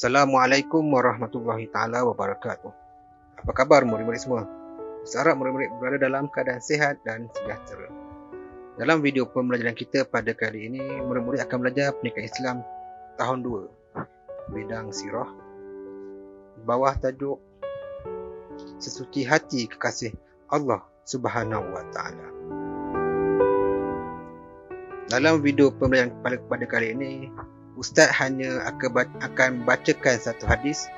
Assalamualaikum warahmatullahi taala wabarakatuh. Apa khabar murid-murid semua? Saya harap murid-murid berada dalam keadaan sihat dan sejahtera. Dalam video pembelajaran kita pada kali ini, murid-murid akan belajar pendidikan Islam tahun 2, bidang sirah, bawah tajuk Sesuci Hati Kekasih Allah Subhanahu wa taala. Dalam video pembelajaran pada kali ini, Ustaz hanya akan bacakan satu hadis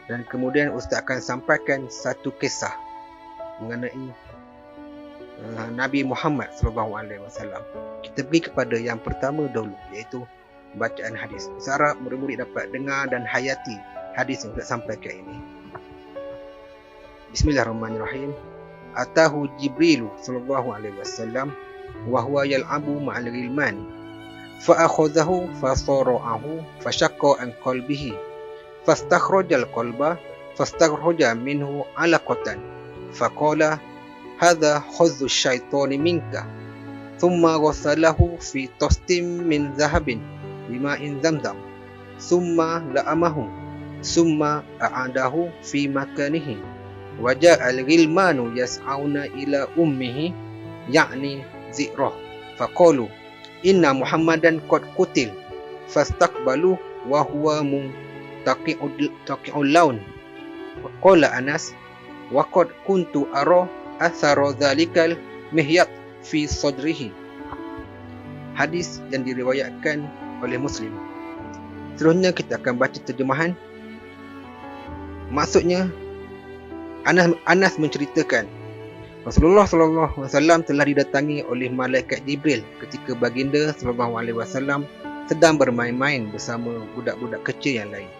dan kemudian Ustaz akan sampaikan satu kisah mengenai Nabi Muhammad SAW. Kita pergi kepada yang pertama dahulu, iaitu bacaan hadis. Saya harap murid-murid dapat dengar dan hayati hadis yang Ustaz sampaikan ini. Bismillahirrahmanirrahim. Atahu Jibril sallallahu alaihi wasallam wa huwa yal'abu ma'al ghilman. فأخذه فصرعه فشق عن قلبه فاستخرج القلب فاستخرج منه علقة فقال هذا حظ الشيطان منك ثم غسله في طست من ذهب بماء زمزم ثم لأمه ثم أعاده في مكانه وجاء الغلمان يسعون إلى أمه يعني زئرة فقالوا Inna Muhammadan qad qutil fastaqbalu wa huwa muntaqi'ul laun. Qala Anas wa qad kuntu ara athara dzalikal mihyat fi sadrihi. Hadis yang diriwayatkan oleh Muslim. Seterusnya kita akan baca terjemahan. Maksudnya Anas menceritakan Rasulullah SAW telah didatangi oleh malaikat Jibril ketika baginda SAW sedang bermain-main bersama budak-budak kecil yang lain.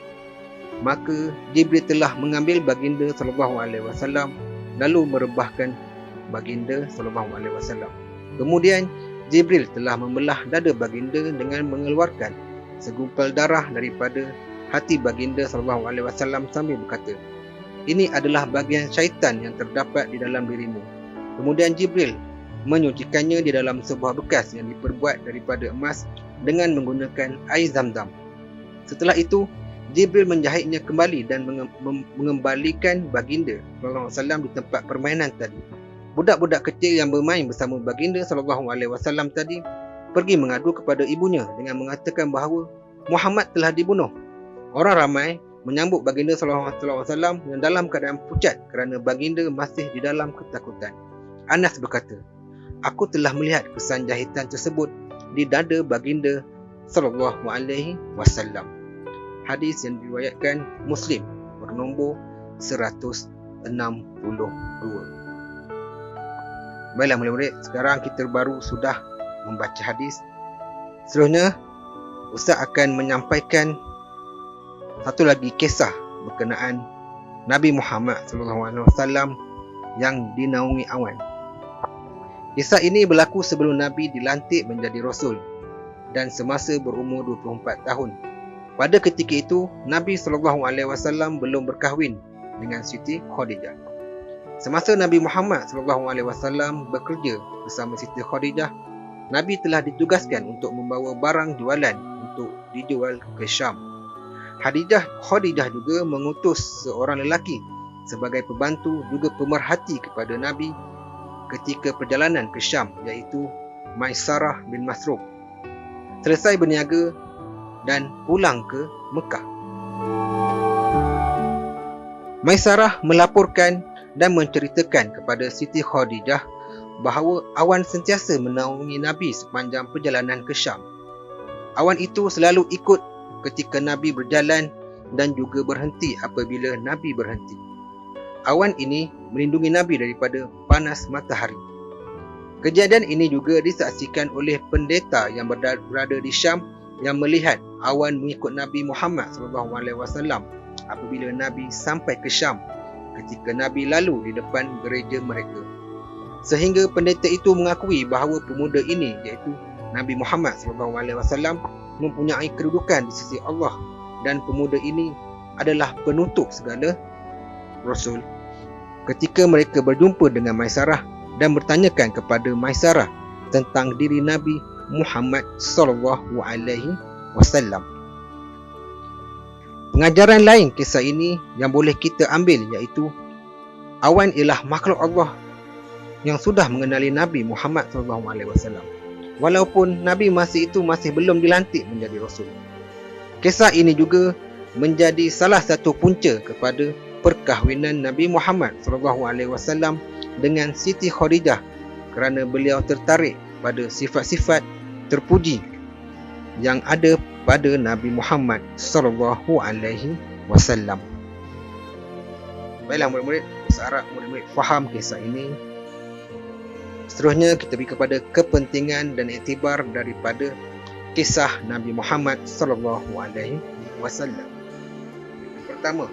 Maka Jibril telah mengambil baginda SAW lalu merebahkan baginda SAW. Kemudian Jibril telah membelah dada baginda dengan mengeluarkan segumpal darah daripada hati baginda SAW sambil berkata, ini adalah bahagian syaitan yang terdapat di dalam dirimu. Kemudian Jibril menyucikannya di dalam sebuah bekas yang diperbuat daripada emas dengan menggunakan air zam-zam. Setelah itu, Jibril menjahitnya kembali dan mengembalikan baginda SAW di tempat permainan tadi. Budak-budak kecil yang bermain bersama baginda SAW tadi pergi mengadu kepada ibunya dengan mengatakan bahawa Muhammad telah dibunuh. Orang ramai menyambut baginda SAW yang dalam keadaan pucat kerana baginda masih di dalam ketakutan. Anas berkata, aku telah melihat kesan jahitan tersebut di dada baginda SAW. Hadis yang diriwayatkan Muslim bernombor 162. Baiklah murid-murid, sekarang kita baru sudah membaca hadis. Seterusnya Ustaz akan menyampaikan satu lagi kisah berkenaan Nabi Muhammad SAW yang dinaungi awan. Kisah ini berlaku sebelum Nabi dilantik menjadi Rasul dan semasa berumur 24 tahun. Pada ketika itu, Nabi SAW belum berkahwin dengan Siti Khadijah. Semasa Nabi Muhammad SAW bekerja bersama Siti Khadijah, Nabi telah ditugaskan untuk membawa barang jualan untuk dijual ke Syam. Khadijah juga mengutus seorang lelaki sebagai pembantu juga pemerhati kepada Nabi ketika perjalanan ke Syam, iaitu Maisarah bin Masruq. Selesai berniaga dan pulang ke Mekah. Maisarah melaporkan dan menceritakan kepada Siti Khadijah bahawa awan sentiasa menaungi Nabi sepanjang perjalanan ke Syam. Awan itu selalu ikut ketika Nabi berjalan dan juga berhenti apabila Nabi berhenti. Awan ini melindungi Nabi daripada panas matahari. Kejadian ini juga disaksikan oleh pendeta yang berada di Syam yang melihat awan mengikut Nabi Muhammad SAW apabila Nabi sampai ke Syam ketika Nabi lalu di depan gereja mereka. Sehingga pendeta itu mengakui bahawa pemuda ini, iaitu Nabi Muhammad SAW, mempunyai kedudukan di sisi Allah dan pemuda ini adalah penutup segala Rasul. Ketika mereka berjumpa dengan Maisarah dan bertanyakan kepada Maisarah tentang diri Nabi Muhammad SAW. Pengajaran lain kisah ini yang boleh kita ambil iaitu awan ialah makhluk Allah yang sudah mengenali Nabi Muhammad SAW. Walaupun Nabi masih belum dilantik menjadi Rasul. Kisah ini juga menjadi salah satu punca kepada perkahwinan Nabi Muhammad SAW dengan Siti Khadijah kerana beliau tertarik pada sifat-sifat terpuji yang ada pada Nabi Muhammad SAW. Baiklah murid-murid, saya harap murid-murid faham kisah ini. Seterusnya kita pergi kepada kepentingan dan iktibar daripada kisah Nabi Muhammad SAW. Pertama,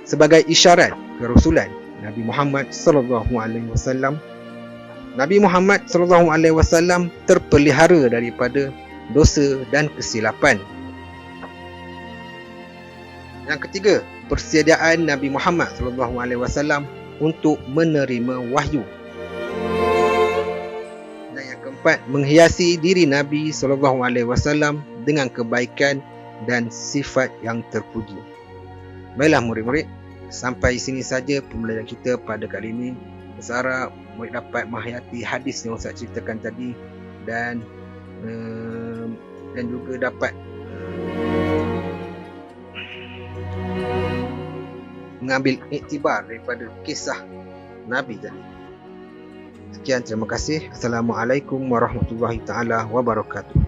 sebagai isyarat kerasulan Nabi Muhammad SAW, Nabi Muhammad SAW terpelihara daripada dosa dan kesilapan. Yang ketiga, persediaan Nabi Muhammad SAW untuk menerima wahyu. Dan yang keempat, menghiasi diri Nabi SAW dengan kebaikan dan sifat yang terpuji. Baiklah murid-murid, sampai sini saja pembelajaran kita pada kali ini. Saya harap murid dapat menghayati hadis yang saya ceritakan tadi dan juga dapat mengambil iktibar daripada kisah Nabi tadi. Sekian, terima kasih. Assalamualaikum warahmatullahi taala wabarakatuh.